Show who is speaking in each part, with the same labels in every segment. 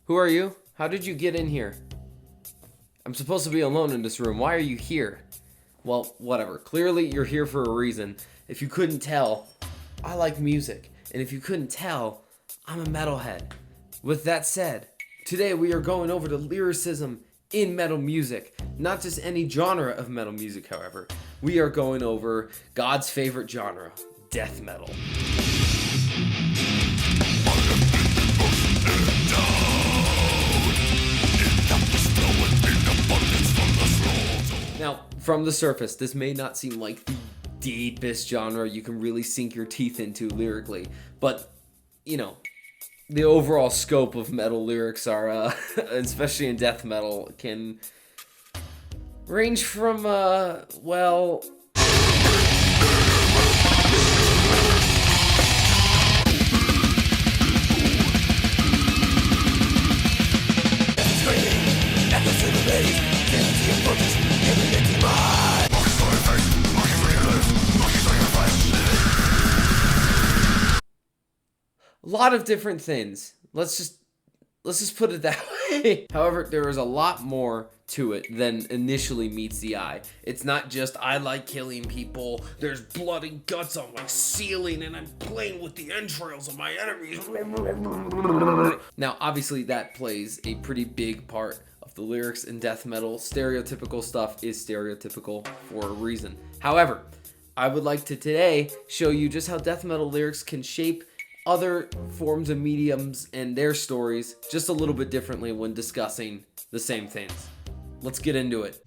Speaker 1: Who are you? How did you get in here? I'm supposed to be alone in this room. Why are you here? Well, whatever. Clearly, you're here for a reason. If you couldn't tell, I like music. And if you couldn't tell, I'm a metalhead. With that said, today we are going over the lyricism in metal music. Not just any genre of metal music, however. We are going over God's favorite genre, death metal. Now, from the surface, this may not seem like the deepest genre you can really sink your teeth into lyrically, but, you know, the overall scope of metal lyrics are, especially in death metal, can range from, well... a lot of different things. Let's just put it that way. However, there is a lot more to it than initially meets the eye. It's not just I like killing people, there's blood and guts on my ceiling, and I'm playing with the entrails of my enemies. Now, obviously that plays a pretty big part of the lyrics in death metal. Stereotypical stuff is stereotypical for a reason. However, I would like to today show you just how death metal lyrics can shape other forms of mediums and their stories just a little bit differently when discussing the same things. Let's get into it.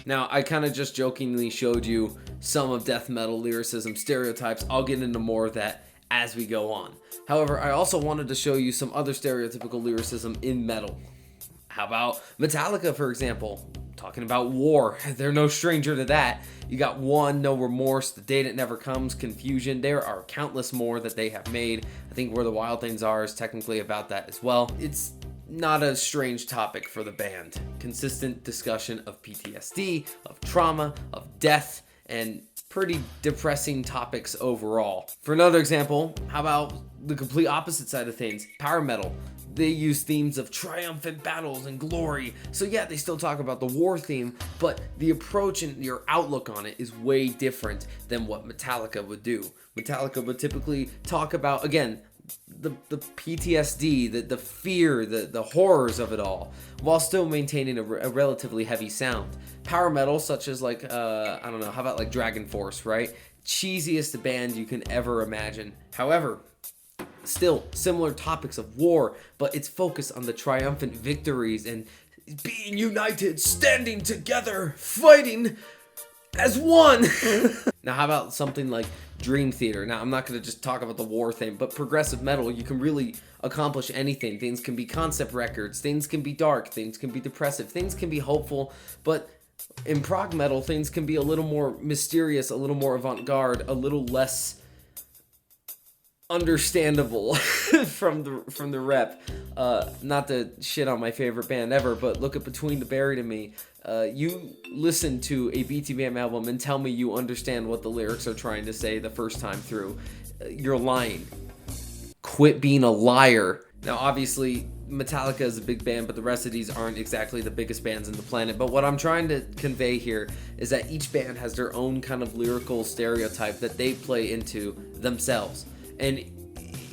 Speaker 1: Now, I kind of just jokingly showed you some of death metal lyricism stereotypes. I'll get into more of that as we go on. However, I also wanted to show you some other stereotypical lyricism in metal. How about Metallica, for example? Talking about war. They're no stranger to that. You got One, No Remorse, The Day That Never Comes, Confusion. There are countless more that they have made. I think Where the Wild Things Are is technically about that as well. It's not a strange topic for the band. Consistent discussion of PTSD, of trauma, of death, and pretty depressing topics overall. For another example, how about the complete opposite side of things? Power metal. They use themes of triumphant battles and glory. So yeah, they still talk about the war theme, but the approach and your outlook on it is way different than what Metallica would do. Metallica would typically talk about, again, the PTSD, the fear, the horrors of it all, while still maintaining a relatively heavy sound. Power metal, such as like, I don't know, how about like Dragon Force, right? Cheesiest band you can ever imagine. However, still similar topics of war, but it's focused on the triumphant victories and being united, standing together, fighting as one. Now, how about something like Dream Theater? Now, I'm not going to just talk about the war thing, but progressive metal, you can really accomplish anything. Things can be concept records, things can be dark, things can be depressive, things can be hopeful, but in prog metal, things can be a little more mysterious, a little more avant-garde, a little less understandable from the rep. Not to shit on my favorite band ever, but look at Between the Buried and Me. You listen to a BTBM album and tell me you understand what the lyrics are trying to say the first time through. You're lying. Quit being a liar. Now, obviously, Metallica is a big band, but the rest of these aren't exactly the biggest bands on the planet. But what I'm trying to convey here is that each band has their own kind of lyrical stereotype that they play into themselves. And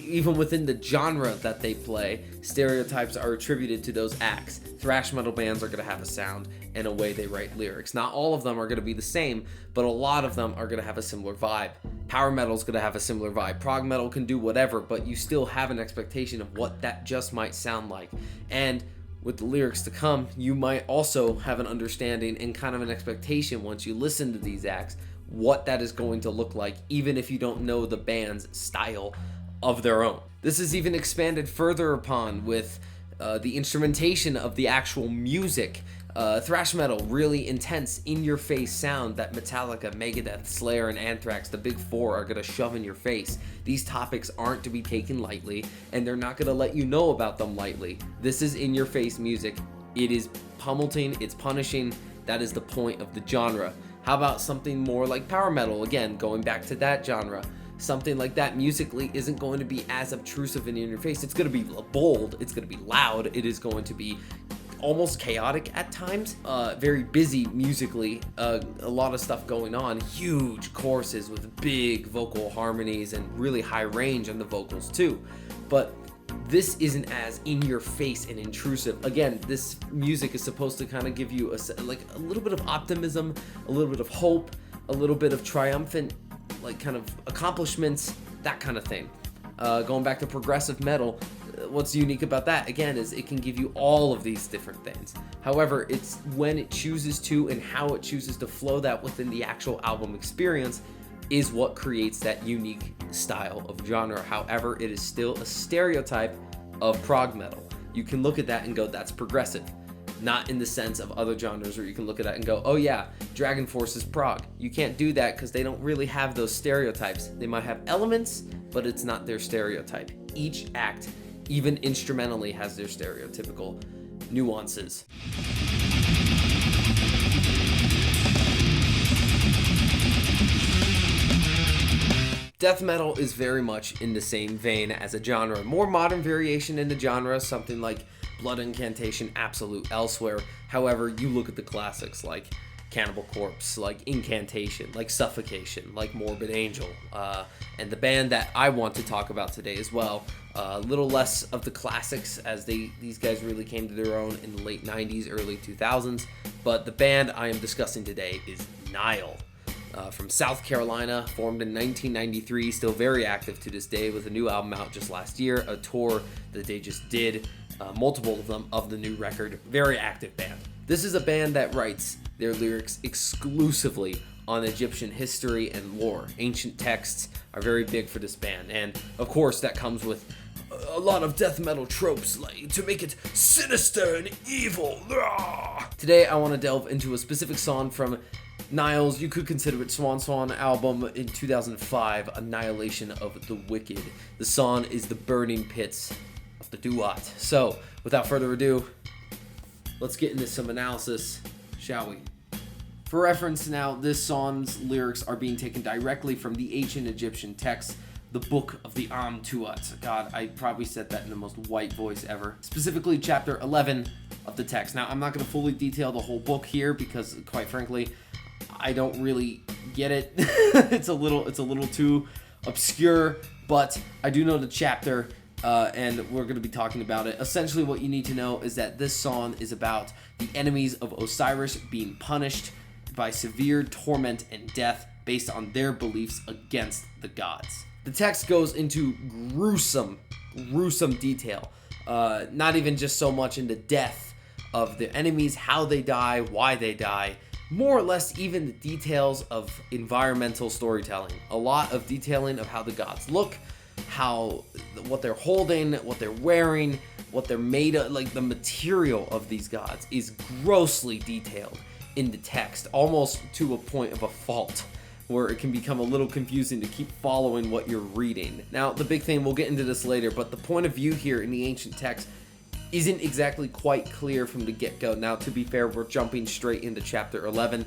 Speaker 1: even within the genre that they play, stereotypes are attributed to those acts. Thrash metal bands are going to have a sound and a way they write lyrics. Not all of them are going to be the same, but a lot of them are going to have a similar vibe. Power metal is going to have a similar vibe. Prog metal can do whatever, but you still have an expectation of what that just might sound like. And with the lyrics to come, you might also have an understanding and kind of an expectation once you listen to these acts what that is going to look like, even if you don't know the band's style of their own. This is even expanded further upon with the instrumentation of the actual music. Thrash metal, really intense, in-your-face sound that Metallica, Megadeth, Slayer, and Anthrax, the big four, are going to shove in your face. These topics aren't to be taken lightly, and they're not going to let you know about them lightly. This is in-your-face music. It is pummeling, it's punishing. That is the point of the genre. How about something more like power metal? Again, going back to that genre. Something like that musically isn't going to be as obtrusive in your face. It's going to be bold. It's going to be loud. It is going to be almost chaotic at times, very busy musically, a lot of stuff going on, huge choruses with big vocal harmonies and really high range on the vocals too. But this isn't as in your face and intrusive. Again, this music is supposed to kind of give you a little bit of optimism, a little bit of hope, a little bit of triumphant kind of accomplishments, that kind of thing. Going back to progressive metal, what's unique about that, again, is it can give you all of these different things. However, it's when it chooses to and how it chooses to flow that within the actual album experience is what creates that unique style of genre. However, it is still a stereotype of prog metal. You can look at that and go, that's progressive. Not in the sense of other genres where you can look at that and go, oh yeah, Dragon Force is prog. You can't do that because they don't really have those stereotypes. They might have elements, but it's not their stereotype. Each act, even instrumentally, has their stereotypical nuances. Death metal is very much in the same vein as a genre. More modern variation in the genre, something like Blood Incantation, Absolute Elsewhere. However, you look at the classics like Cannibal Corpse, like Incantation, like Suffocation, like Morbid Angel, and the band that I want to talk about today as well. A little less of the classics, as these guys really came to their own in the late 90s, early 2000s, but the band I am discussing today is Nile. From South Carolina, formed in 1993, still very active to this day with a new album out just last year, a tour that they just did, multiple of them of the new record. Very active band. This is a band that writes their lyrics exclusively on Egyptian history and lore. Ancient texts are very big for this band, and of course that comes with a lot of death metal tropes, like to make it sinister and evil. Today I want to delve into a specific song from Nile's, you could consider it Swan album in 2005, Annihilation of the Wicked. The song is The Burning Pits of the Duat. So, without further ado, let's get into some analysis, shall we? For reference now, this song's lyrics are being taken directly from the ancient Egyptian text, the Book of the Duat. God, I probably said that in the most white voice ever. Specifically, chapter 11 of the text. Now, I'm not going to fully detail the whole book here because, quite frankly, I don't really get it. It's a little too obscure, but I do know the chapter, and we're going to be talking about it. Essentially, what you need to know is that this song is about the enemies of Osiris being punished by severe torment and death based on their beliefs against the gods. The text goes into gruesome detail, not even just so much into death of the enemies, how they die, why they die, more or less even the details of environmental storytelling. A lot of detailing of how the gods look, what they're holding, what they're wearing, what they're made of, like the material of these gods is grossly detailed in the text, almost to a point of a fault, where it can become a little confusing to keep following what you're reading. Now, the big thing, we'll get into this later, but the point of view here in the ancient text isn't exactly quite clear from the get-go. Now, to be fair, we're jumping straight into chapter 11.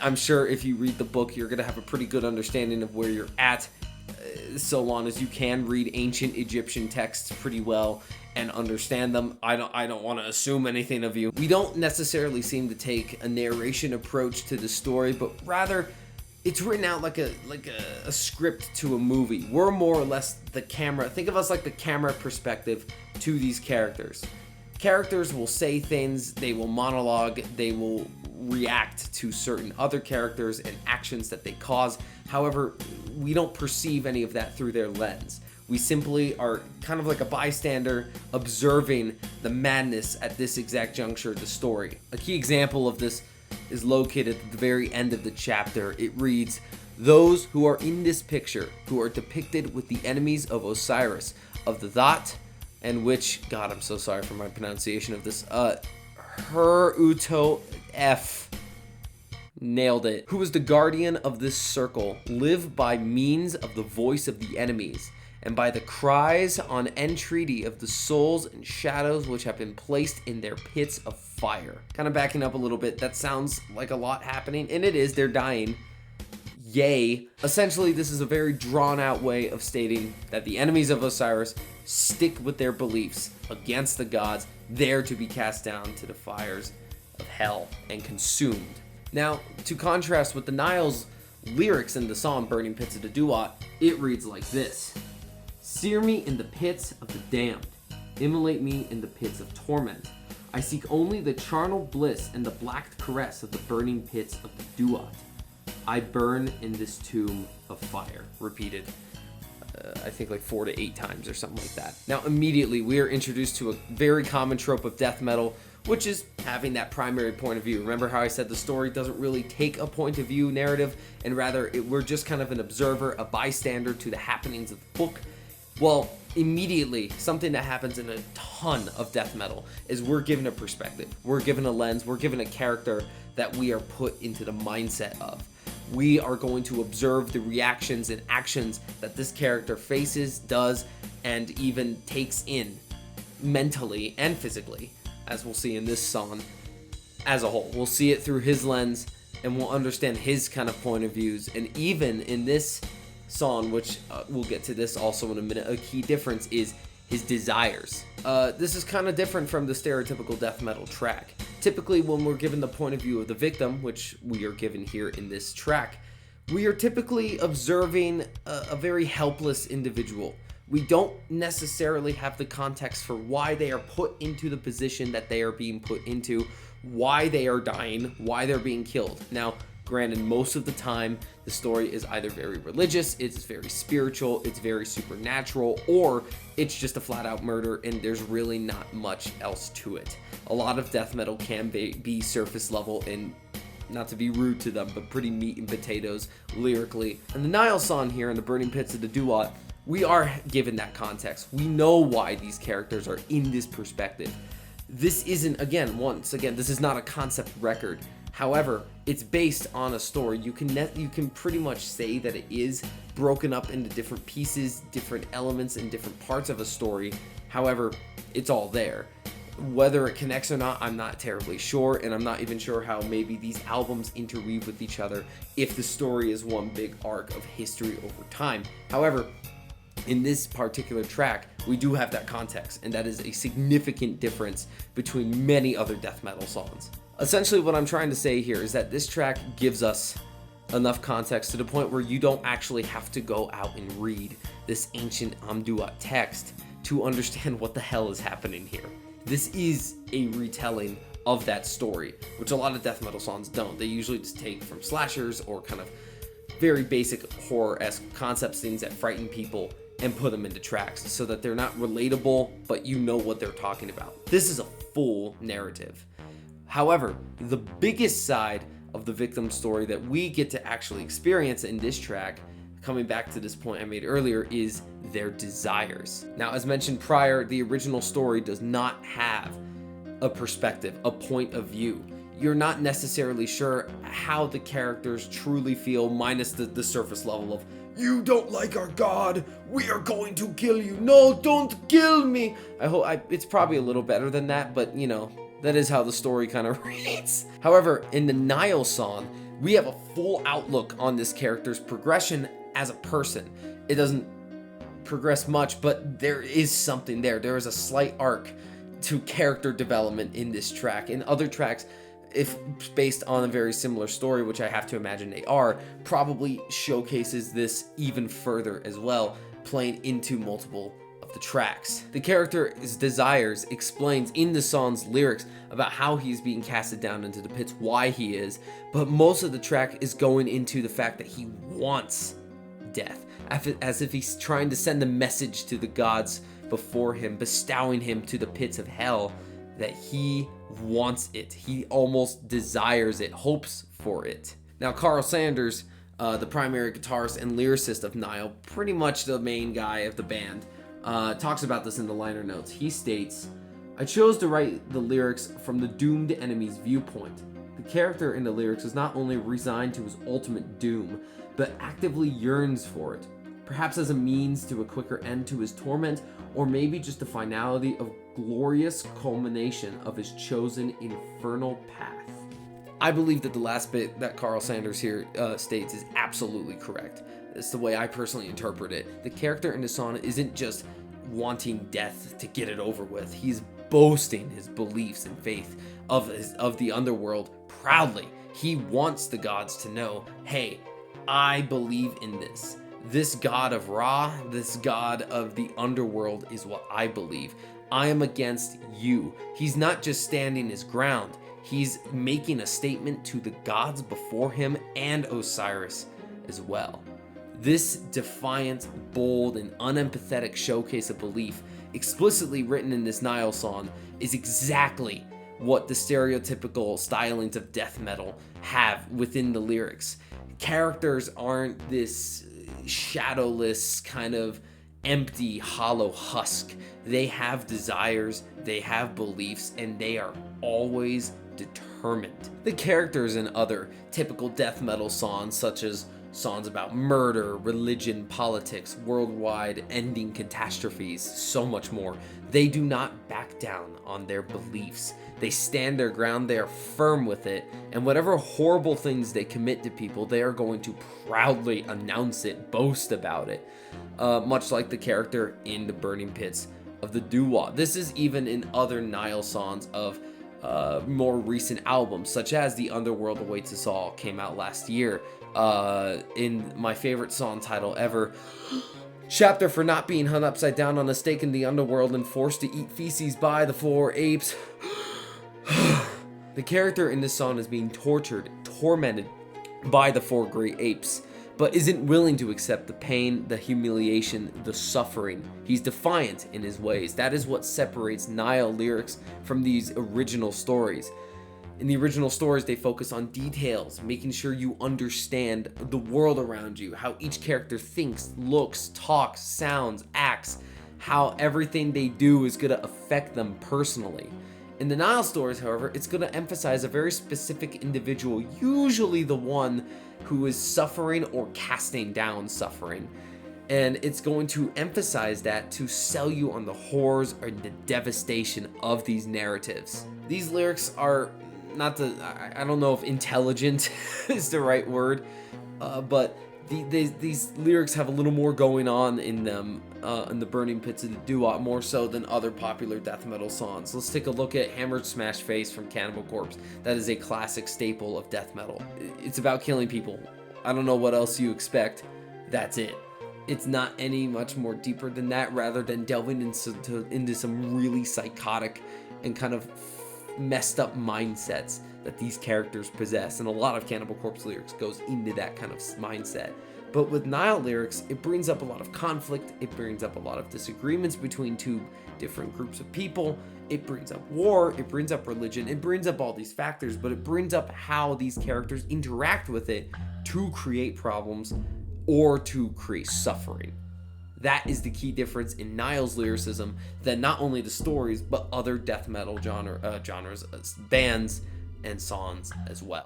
Speaker 1: I'm sure if you read the book, you're going to have a pretty good understanding of where you're at, so long as you can read ancient Egyptian texts pretty well and understand them. I don't want to assume anything of you. We don't necessarily seem to take a narration approach to the story, but rather it's written out like a script to a movie. We're more or less the camera. Think of us like the camera perspective to these characters. Characters will say things, they will monologue, they will react to certain other characters and actions that they cause. However, we don't perceive any of that through their lens. We simply are kind of like a bystander observing the madness at this exact juncture of the story. A key example of this is located at the very end of the chapter. It reads, "Those who are in this picture, who are depicted with the enemies of Osiris, of the Duat, and which," God, I'm so sorry for my pronunciation of this, Her-Uto F. Nailed it. "Who is the guardian of this circle, live by means of the voice of the enemies, and by the cries on entreaty of the souls and shadows which have been placed in their pits of fire. Kind of backing up a little bit, that sounds like a lot happening, and it is, they're dying. Yay. Essentially, this is a very drawn out way of stating that the enemies of Osiris stick with their beliefs against the gods, there to be cast down to the fires of hell and consumed. Now, to contrast with the Nile's lyrics in the song Burning Pits of the Duat, it reads like this: Sear me in the pits of the damned, immolate me in the pits of torment. I seek only the charnel bliss and the black caress of the burning pits of the Duat. I burn in this tomb of fire. Repeated, I think like 4 to 8 times or something like that. Now, immediately we are introduced to a very common trope of death metal, which is having that primary point of view. Remember how I said the story doesn't really take a point of view narrative, and rather we're just kind of an observer, a bystander to the happenings of the book? Well, immediately, something that happens in a ton of death metal is we're given a perspective, we're given a lens, we're given a character that we are put into the mindset of. We are going to observe the reactions and actions that this character faces, does, and even takes in mentally and physically, as we'll see in this song as a whole. We'll see it through his lens, and we'll understand his kind of point of views. And even in this song, which we'll get to this also in a minute, a key difference is his desires. This is kind of different from the stereotypical death metal track. Typically, when we're given the point of view of the victim, which we are given here in this track, we are typically observing a very helpless individual. We don't necessarily have the context for why they are put into the position that they are being put into, why they are dying, why they're being killed. Now, granted, most of the time, the story is either very religious, it's very spiritual, it's very supernatural, or it's just a flat-out murder and there's really not much else to it. A lot of death metal can be surface level and, not to be rude to them, but pretty meat and potatoes lyrically. And the Nile song here in the Burning Pits of the Duat, we are given that context. We know why these characters are in this perspective. This isn't, once again, this is not a concept record. However, it's based on a story. You can pretty much say that it is broken up into different pieces, different elements, and different parts of a story. However, it's all there. Whether it connects or not, I'm not terribly sure, and I'm not even sure how maybe these albums interweave with each other if the story is one big arc of history over time. However, in this particular track, we do have that context, and that is a significant difference between many other death metal songs. Essentially, what I'm trying to say here is that this track gives us enough context to the point where you don't actually have to go out and read this ancient Duat text to understand what the hell is happening here. This is a retelling of that story, which a lot of death metal songs don't. They usually just take from slashers or kind of very basic horror-esque concepts, things that frighten people, and put them into tracks so that they're not relatable, but you know what they're talking about. This is a full narrative. However, the biggest side of the victim story that we get to actually experience in this track, coming back to this point I made earlier, is their desires. Now, as mentioned prior, the original story does not have a perspective, a point of view. You're not necessarily sure how the characters truly feel, minus the surface level of, you don't like our god, we are going to kill you, no, don't kill me. It's probably a little better than that, but you know, that is how the story kind of reads. However, in the Nile song, we have a full outlook on this character's progression as a person. It doesn't progress much, but there is something there. There is a slight arc to character development in this track. In other tracks, if based on a very similar story, which I have to imagine they are, probably showcases this even further as well, playing into multiple of the tracks. The character's desires explains in the song's lyrics about how he's being casted down into the pits, why he is, but most of the track is going into the fact that he wants death, as if he's trying to send a message to the gods before him, bestowing him to the pits of hell, that he wants it. He almost desires it, hopes for it. Now, Carl Sanders, the primary guitarist and lyricist of Nile, pretty much the main guy of the band, talks about this in the liner notes. He states, I chose to write the lyrics from the doomed enemy's viewpoint. The character in the lyrics is not only resigned to his ultimate doom, but actively yearns for it. perhaps as a means to a quicker end to his torment, or maybe just the finality of glorious culmination of his chosen infernal path. I believe that the last bit that Carl Sanders here states is absolutely correct. It's the way I personally interpret it. The character in the song isn't just wanting death to get it over with. He's boasting his beliefs and faith of the underworld proudly. He wants the gods to know, hey, I believe in this. This god of Ra, this god of the underworld is what I believe. I am against you. He's not just standing his ground. He's making a statement to the gods before him and Osiris as well. This defiant, bold, and unempathetic showcase of belief, explicitly written in this Nile song, is exactly what the stereotypical stylings of death metal have within the lyrics. Characters aren't this shadowless, kind of empty, hollow husk. They have desires, they have beliefs, and they are always determined. The characters in other typical death metal songs, such as songs about murder, religion, politics, worldwide ending catastrophes, so much more, they do not back down on their beliefs. They stand their ground, they are firm with it, and whatever horrible things they commit to people, they are going to proudly announce it, boast about it, much like the character in the burning pits of the Duat. This is even in other Nile songs of more recent albums, such as The Underworld Awaits Us All came out last year. In my favorite song title ever, chapter for not being hung upside down on a stake in the underworld and forced to eat feces by the four apes. The character in this song is being tortured, tormented by the four great apes, but isn't willing to accept the pain, the humiliation, the suffering. He's defiant in his ways. That is what separates Nile lyrics from these original stories. In the original stories, they focus on details, making sure you understand the world around you, how each character thinks, looks, talks, sounds, acts, how everything they do is going to affect them personally. In the Nile stories, however, it's going to emphasize a very specific individual, usually the one who is suffering or casting down suffering. And it's going to emphasize that to sell you on the horrors or the devastation of these narratives. These lyrics are I don't know if intelligent is the right word, but these lyrics have a little more going on in them in the Burning Pits of the Duat, more so than other popular death metal songs. Let's take a look at Hammered Smash Face from Cannibal Corpse. That is a classic staple of death metal. It's about killing people. I don't know what else you expect. That's it. It's not any much more deeper than that, rather than delving into some really psychotic and kind of messed up mindsets that these characters possess, and a lot of Cannibal Corpse lyrics goes into that kind of mindset. But with Nile lyrics, it brings up a lot of conflict, it brings up a lot of disagreements between two different groups of people, it brings up war, it brings up religion, it brings up all these factors, but it brings up how these characters interact with it to create problems or to create suffering. That is the key difference in Nile's lyricism than not only the stories, but other death metal genres, bands, and songs as well.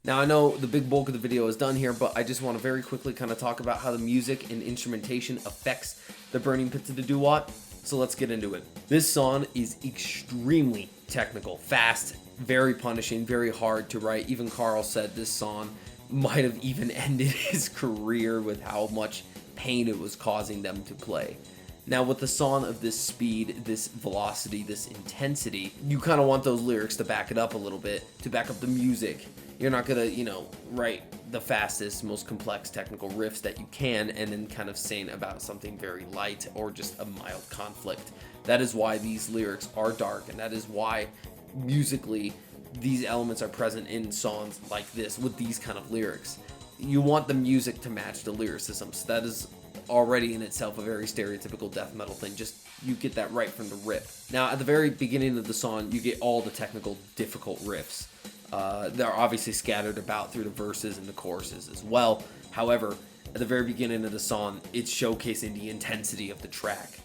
Speaker 1: Now I know the big bulk of the video is done here, but I just want to very quickly kind of talk about how the music and instrumentation affects the Burning Pits of the Duat. So let's get into it. This song is extremely technical, fast, very punishing, very hard to write. Even Carl said this song might have even ended his career with how much pain it was causing them to play. Now with a song of this speed, this velocity, this intensity, you kind of want those lyrics to back it up a little bit, to back up the music. You're not gonna, write the fastest, most complex technical riffs that you can and then kind of sing about something very light or just a mild conflict. That is why these lyrics are dark, and that is why musically these elements are present in songs like this with these kind of lyrics. You want the music to match the lyricism, so that is already in itself a very stereotypical death metal thing. Just you get that right from the rip. Now at the very beginning of the song, you get all the technical difficult riffs. They're obviously scattered about through the verses and the choruses as well. However, at the very beginning of the song, it's showcasing the intensity of the track.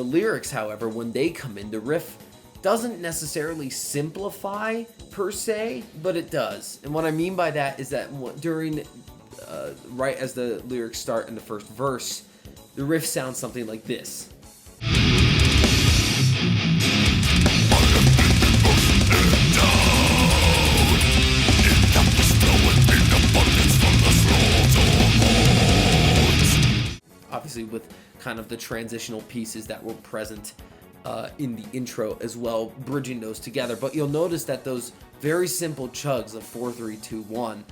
Speaker 1: The lyrics, however, when they come in, the riff doesn't necessarily simplify per se, but it does. And what I mean by that is that during, right as the lyrics start in the first verse, the riff sounds something like this. Obviously with kind of the transitional pieces that were present in the intro as well, bridging those together. But you'll notice that those very simple chugs of 4, 3, 2, 1,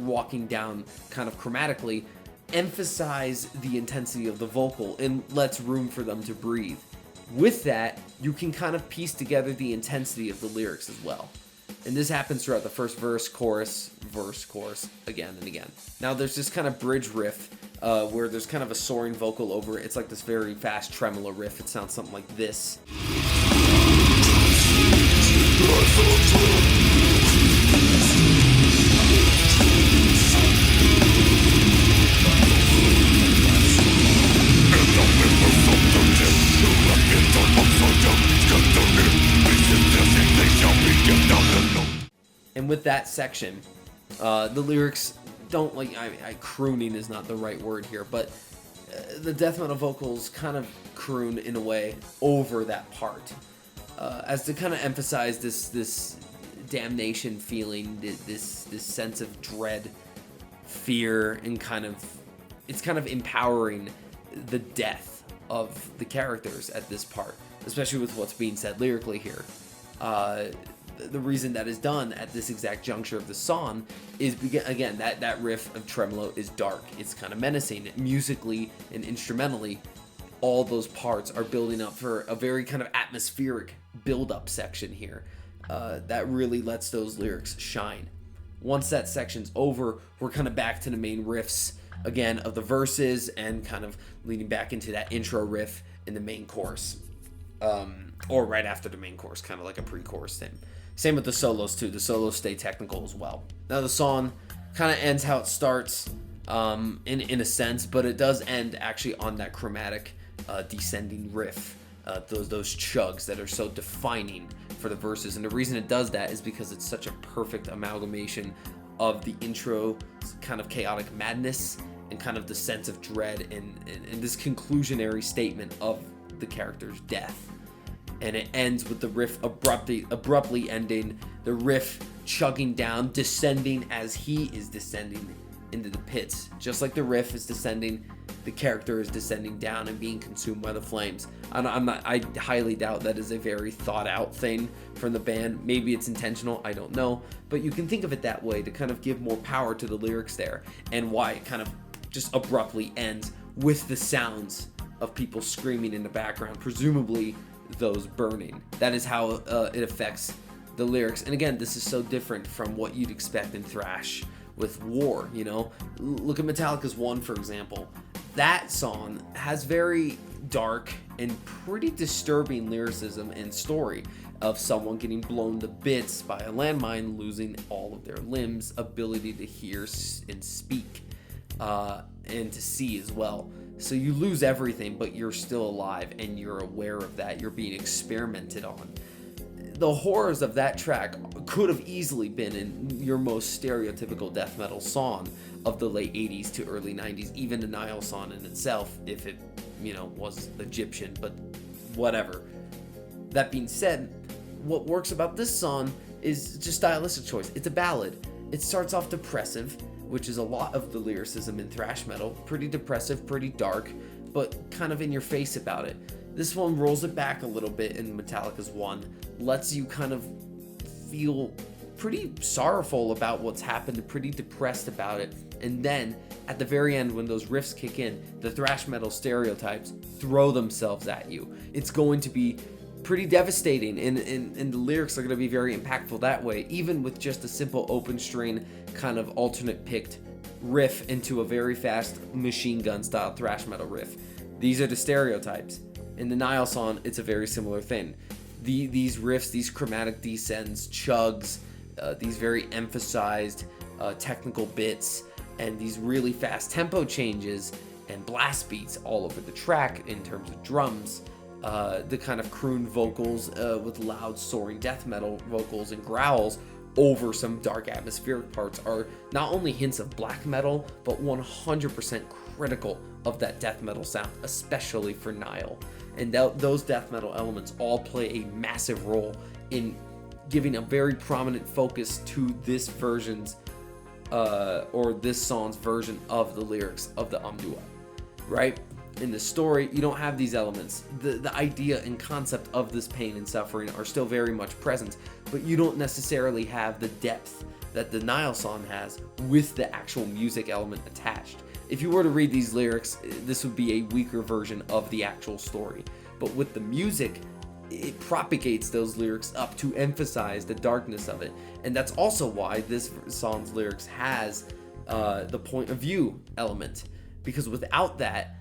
Speaker 1: walking down kind of chromatically, emphasize the intensity of the vocal and lets room for them to breathe. With that, you can kind of piece together the intensity of the lyrics as well. And this happens throughout the first verse, chorus, again and again. Now there's this kind of bridge riff where there's kind of a soaring vocal over it. It's like this very fast tremolo riff. It sounds something like this. And with that section, the lyrics don't like, crooning is not the right word here, but the death metal vocals kind of croon in a way over that part, as to kind of emphasize this damnation feeling, this sense of dread, fear, and it's kind of empowering the death of the characters at this part, especially with what's being said lyrically here. The reason that is done at this exact juncture of the song is because, again, that riff of tremolo is dark. It's kind of menacing. Musically and instrumentally, all those parts are building up for a very kind of atmospheric build-up section here that really lets those lyrics shine. Once that section's over, we're kind of back to the main riffs again of the verses and kind of leading back into that intro riff in the main chorus. Or right after the main chorus, kind of like a pre-chorus thing. Same with the solos too. The solos stay technical as well. Now the song kind of ends how it starts, in a sense, but it does end actually on that chromatic descending riff. Those chugs that are so defining for the verses. And the reason it does that is because it's such a perfect amalgamation of the intro kind of chaotic madness and kind of the sense of dread and this conclusionary statement of the character's death. And it ends with the riff abruptly ending, the riff chugging down, descending as he is descending into the pits. Just like the riff is descending, the character is descending down and being consumed by the flames. I highly doubt that is a very thought out thing from the band. Maybe it's intentional, I don't know. But you can think of it that way to kind of give more power to the lyrics there, and why it kind of just abruptly ends with the sounds of people screaming in the background, presumably those burning. That is how it affects the lyrics. And again, this is so different from what you'd expect in thrash with war, you know? Look at Metallica's One, for example. That song has very dark and pretty disturbing lyricism and story of someone getting blown to bits by a landmine, losing all of their limbs, ability to hear and speak, and to see as well. So you lose everything, but you're still alive and you're aware of that. You're being experimented on. The horrors of that track could have easily been in your most stereotypical death metal song of the late 80s to early 90s, even the Nile song in itself, if it, was Egyptian, but whatever. That being said, what works about this song is just stylistic choice. It's a ballad. It starts off depressive, which is a lot of the lyricism in thrash metal. Pretty depressive, pretty dark, but kind of in your face about it. This one rolls it back a little bit in Metallica's One, lets you kind of feel pretty sorrowful about what's happened, pretty depressed about it. And then at the very end, when those riffs kick in, the thrash metal stereotypes throw themselves at you. It's going to be pretty devastating, and the lyrics are going to be very impactful that way, even with just a simple open string kind of alternate picked riff into a very fast machine gun style thrash metal riff. These are the stereotypes. In the Nile song, it's a very similar thing. These riffs, these chromatic descends, chugs, these very emphasized technical bits, and these really fast tempo changes and blast beats all over the track in terms of drums, the kind of croon vocals with loud soaring death metal vocals and growls over some dark atmospheric parts are not only hints of black metal, but 100% critical of that death metal sound, especially for Nile. And those death metal elements all play a massive role in giving a very prominent focus to this version's or this song's version of the lyrics of the Duat, right? In the story, you don't have these elements. The idea and concept of this pain and suffering are still very much present, but you don't necessarily have the depth that the Nile song has with the actual music element attached. If you were to read these lyrics, this would be a weaker version of the actual story. But with the music, it propagates those lyrics up to emphasize the darkness of it. And that's also why this song's lyrics has the point of view element. Because without that,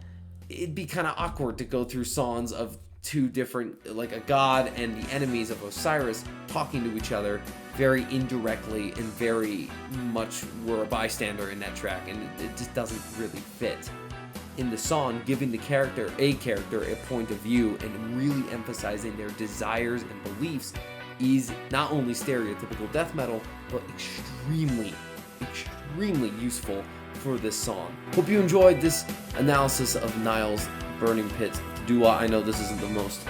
Speaker 1: it'd be kind of awkward to go through songs of two different, like a god and the enemies of Osiris talking to each other very indirectly and very much were a bystander in that track, and it just doesn't really fit. In the song, giving the character a point of view and really emphasizing their desires and beliefs is not only stereotypical death metal, but extremely useful for this song. Hope you enjoyed this analysis of Nile's Burning Pit Duat. I know this isn't the most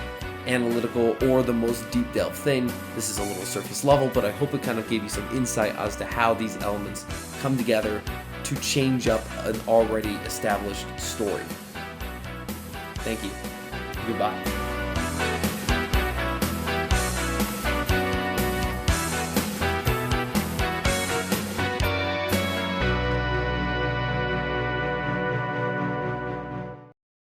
Speaker 1: analytical or the most deep delve thing. This is a little surface level, but I hope it kind of gave you some insight as to how these elements come together to change up an already established story. Thank you. Goodbye.